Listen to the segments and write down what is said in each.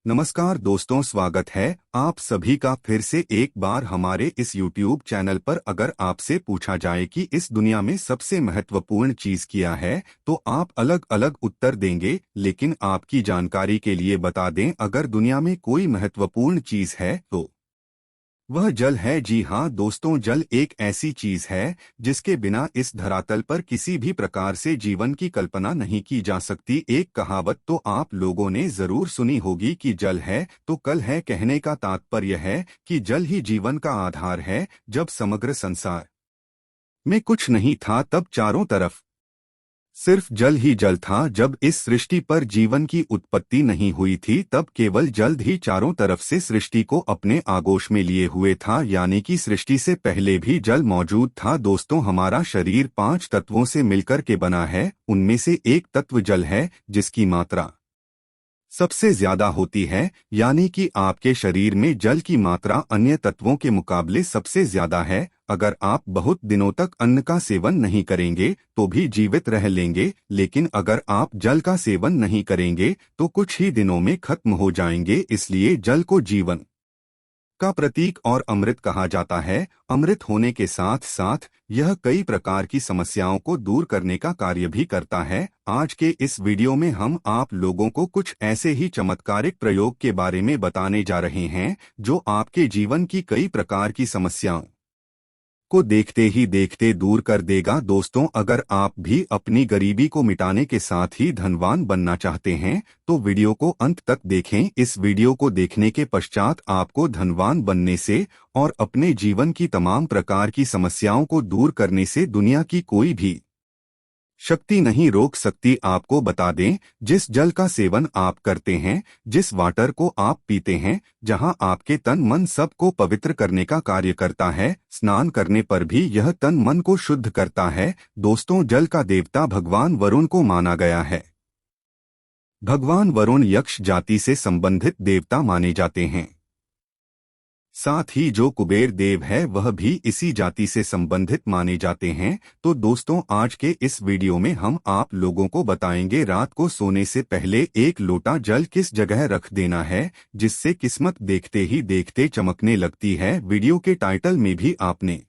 नमस्कार दोस्तों, स्वागत है आप सभी का फिर से एक बार हमारे इस YouTube चैनल पर। अगर आपसे पूछा जाए कि इस दुनिया में सबसे महत्वपूर्ण चीज क्या है तो आप अलग अलग उत्तर देंगे, लेकिन आपकी जानकारी के लिए बता दें, अगर दुनिया में कोई महत्वपूर्ण चीज है तो वह जल है। जी हाँ दोस्तों, जल एक ऐसी चीज है जिसके बिना इस धरातल पर किसी भी प्रकार से जीवन की कल्पना नहीं की जा सकती। एक कहावत तो आप लोगों ने जरूर सुनी होगी कि जल है तो कल है। कहने का तात्पर्य है कि जल ही जीवन का आधार है। जब समग्र संसार में कुछ नहीं था तब चारों तरफ सिर्फ जल ही जल था। जब इस सृष्टि पर जीवन की उत्पत्ति नहीं हुई थी तब केवल जल्द ही चारों तरफ से सृष्टि को अपने आगोश में लिए हुए था, यानी कि सृष्टि से पहले भी जल मौजूद था। दोस्तों, हमारा शरीर 5 तत्वों से मिलकर के बना है। उनमें से एक तत्व जल है जिसकी मात्रा सबसे ज्यादा होती है, यानी कि आपके शरीर में जल की मात्रा अन्य तत्वों के मुकाबले सबसे ज्यादा है। अगर आप बहुत दिनों तक अन्न का सेवन नहीं करेंगे तो भी जीवित रह लेंगे, लेकिन अगर आप जल का सेवन नहीं करेंगे तो कुछ ही दिनों में खत्म हो जाएंगे। इसलिए जल को जीवन का प्रतीक और अमृत कहा जाता है। अमृत होने के साथ साथ यह कई प्रकार की समस्याओं को दूर करने का कार्य भी करता है। आज के इस वीडियो में हम आप लोगों को कुछ ऐसे ही चमत्कारिक प्रयोग के बारे में बताने जा रहे हैं जो आपके जीवन की कई प्रकार की समस्याओं को देखते ही देखते दूर कर देगा। दोस्तों, अगर आप भी अपनी गरीबी को मिटाने के साथ ही धनवान बनना चाहते हैं तो वीडियो को अंत तक देखें। इस वीडियो को देखने के पश्चात आपको धनवान बनने से और अपने जीवन की तमाम प्रकार की समस्याओं को दूर करने से दुनिया की कोई भी शक्ति नहीं रोक सकती। आपको बता दें, जिस जल का सेवन आप करते हैं, जिस वाटर को आप पीते हैं, जहां आपके तन मन सब को पवित्र करने का कार्य करता है, स्नान करने पर भी यह तन मन को शुद्ध करता है। दोस्तों, जल का देवता भगवान वरुण को माना गया है। भगवान वरुण यक्ष जाति से संबंधित देवता माने जाते हैं। साथ ही जो कुबेर देव है वह भी इसी जाति से संबंधित माने जाते हैं। तो दोस्तों, आज के इस वीडियो में हम आप लोगों को बताएंगे रात को सोने से पहले 1 लोटा जल किस जगह रख देना है जिससे किस्मत देखते ही देखते चमकने लगती है। वीडियो के टाइटल में भी आपने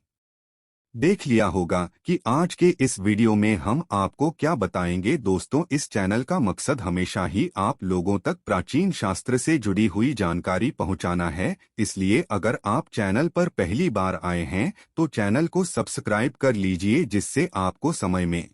देख लिया होगा कि आज के इस वीडियो में हम आपको क्या बताएंगे। दोस्तों, इस चैनल का मकसद हमेशा ही आप लोगों तक प्राचीन शास्त्र से जुड़ी हुई जानकारी पहुंचाना है। इसलिए अगर आप चैनल पर पहली बार आए हैं तो चैनल को सब्सक्राइब कर लीजिए, जिससे आपको समय में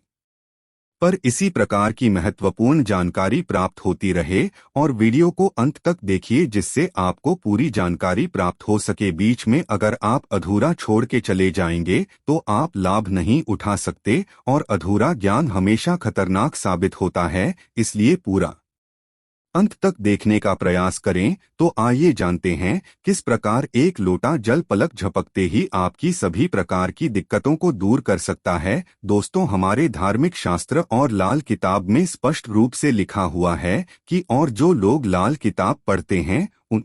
पर इसी प्रकार की महत्वपूर्ण जानकारी प्राप्त होती रहे। और वीडियो को अंत तक देखिए जिससे आपको पूरी जानकारी प्राप्त हो सके। बीच में अगर आप अधूरा छोड़ के चले जाएंगे तो आप लाभ नहीं उठा सकते, और अधूरा ज्ञान हमेशा खतरनाक साबित होता है। इसलिए पूरा अंत तक देखने का प्रयास करें। तो आइए जानते हैं किस प्रकार 1 लोटा जल पलक झपकते ही आपकी सभी प्रकार की दिक्कतों को दूर कर सकता है। दोस्तों, हमारे धार्मिक शास्त्र और लाल किताब में स्पष्ट रूप से लिखा हुआ है कि और जो लोग लाल किताब पढ़ते हैं उन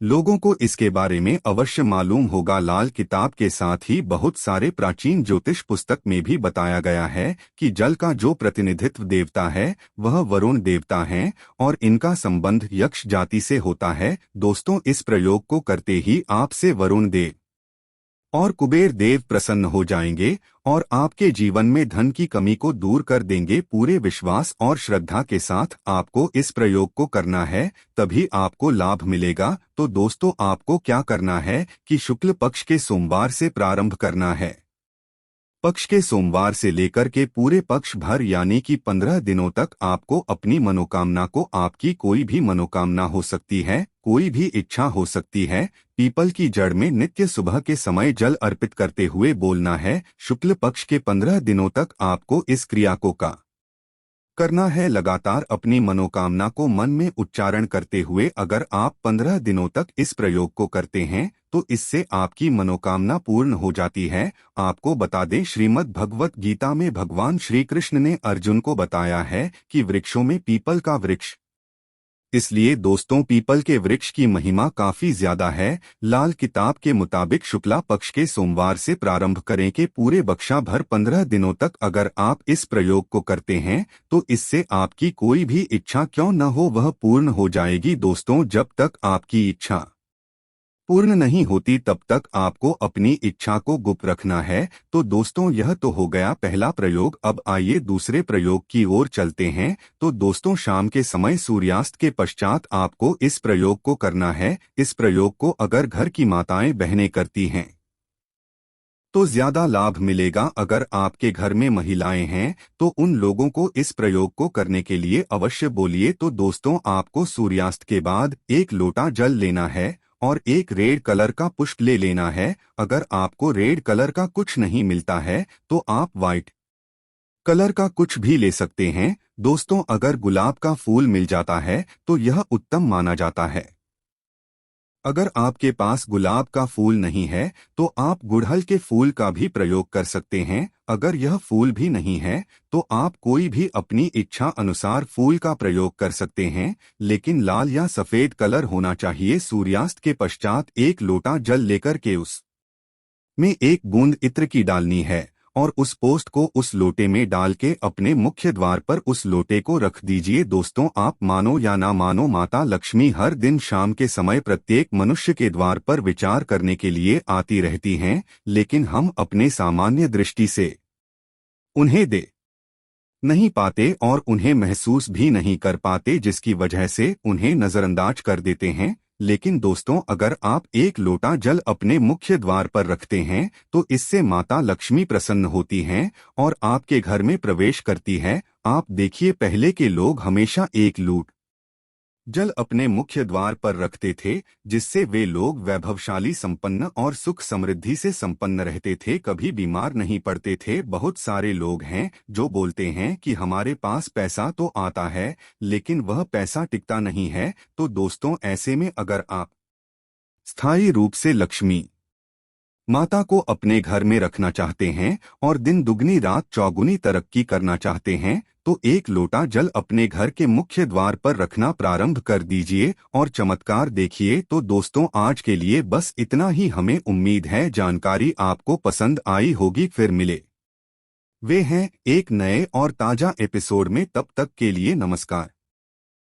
लोगों को इसके बारे में अवश्य मालूम होगा। लाल किताब के साथ ही बहुत सारे प्राचीन ज्योतिष पुस्तक में भी बताया गया है कि जल का जो प्रतिनिधित्व देवता है वह वरुण देवता हैं और इनका संबंध यक्ष जाति से होता है। दोस्तों, इस प्रयोग को करते ही आपसे वरुण देव और कुबेर देव प्रसन्न हो जाएंगे और आपके जीवन में धन की कमी को दूर कर देंगे। पूरे विश्वास और श्रद्धा के साथ आपको इस प्रयोग को करना है, तभी आपको लाभ मिलेगा। तो दोस्तों, आपको क्या करना है कि शुक्ल पक्ष के सोमवार से प्रारंभ करना है। पक्ष के सोमवार से लेकर के पूरे पक्ष भर यानी कि 15 दिनों तक आपको अपनी मनोकामना को, आपकी कोई भी मनोकामना हो सकती है, कोई भी इच्छा हो सकती है, पीपल की जड़ में नित्य सुबह के समय जल अर्पित करते हुए बोलना है। शुक्ल पक्ष के 15 दिनों तक आपको इस क्रिया को करना है। लगातार अपनी मनोकामना को मन में उच्चारण करते हुए अगर आप 15 दिनों तक इस प्रयोग को करते हैं तो इससे आपकी मनोकामना पूर्ण हो जाती है। आपको बता दें, श्रीमद् भगवत गीता में भगवान श्री कृष्ण ने अर्जुन को बताया है कि वृक्षों में पीपल का वृक्ष इसलिए दोस्तों पीपल के वृक्ष की महिमा काफी ज्यादा है। लाल किताब के मुताबिक शुक्ला पक्ष के सोमवार से प्रारंभ करें के पूरे बख्शा भर 15 दिनों तक अगर आप इस प्रयोग को करते हैं तो इससे आपकी कोई भी इच्छा क्यों न हो वह पूर्ण हो जाएगी। दोस्तों जब तक आपकी इच्छा पूर्ण नहीं होती तब तक आपको अपनी इच्छा को गुप्त रखना है। तो दोस्तों यह तो हो गया पहला प्रयोग। अब आइए दूसरे प्रयोग की ओर चलते हैं। तो दोस्तों शाम के समय सूर्यास्त के पश्चात आपको इस प्रयोग को करना है। इस प्रयोग को अगर घर की माताएं बहनें करती हैं तो ज्यादा लाभ मिलेगा। अगर आपके घर में महिलाएं हैं तो उन लोगों को इस प्रयोग को करने के लिए अवश्य बोलिए। तो दोस्तों आपको सूर्यास्त के बाद 1 लोटा जल लेना है और एक रेड कलर का पुष्प ले लेना है। अगर आपको रेड कलर का कुछ नहीं मिलता है तो आप व्हाइट कलर का कुछ भी ले सकते हैं। दोस्तों अगर गुलाब का फूल मिल जाता है तो यह उत्तम माना जाता है। अगर आपके पास गुलाब का फूल नहीं है तो आप गुड़हल के फूल का भी प्रयोग कर सकते हैं। अगर यह फूल भी नहीं है तो आप कोई भी अपनी इच्छा अनुसार फूल का प्रयोग कर सकते हैं, लेकिन लाल या सफेद कलर होना चाहिए। सूर्यास्त के पश्चात 1 लोटा जल लेकर के उस में 1 बूंद इत्र की डालनी है और उस पोस्ट को उस लोटे में डाल के अपने मुख्य द्वार पर उस लोटे को रख दीजिए। दोस्तों आप मानो या ना मानो माता लक्ष्मी हर दिन शाम के समय प्रत्येक मनुष्य के द्वार पर विचार करने के लिए आती रहती हैं, लेकिन हम अपने सामान्य दृष्टि से उन्हें दे नहीं पाते और उन्हें महसूस भी नहीं कर पाते, जिसकी वजह से उन्हें नजरअंदाज कर देते हैं। लेकिन दोस्तों अगर आप 1 लोटा जल अपने मुख्य द्वार पर रखते हैं तो इससे माता लक्ष्मी प्रसन्न होती हैं और आपके घर में प्रवेश करती है। आप देखिए पहले के लोग हमेशा 1 लूट जल अपने मुख्य द्वार पर रखते थे, जिससे वे लोग वैभवशाली संपन्न और सुख समृद्धि से संपन्न रहते थे, कभी बीमार नहीं पड़ते थे। बहुत सारे लोग हैं जो बोलते हैं कि हमारे पास पैसा तो आता है लेकिन वह पैसा टिकता नहीं है। तो दोस्तों ऐसे में अगर आप स्थायी रूप से लक्ष्मी माता को अपने घर में रखना चाहते हैं और दिन दुगनी रात चौगुनी तरक्की करना चाहते हैं तो 1 लोटा जल अपने घर के मुख्य द्वार पर रखना प्रारंभ कर दीजिए और चमत्कार देखिए। तो दोस्तों आज के लिए बस इतना ही। हमें उम्मीद है जानकारी आपको पसंद आई होगी। फिर मिले वे हैं एक नए और ताजा एपिसोड में। तब तक के लिए नमस्कार।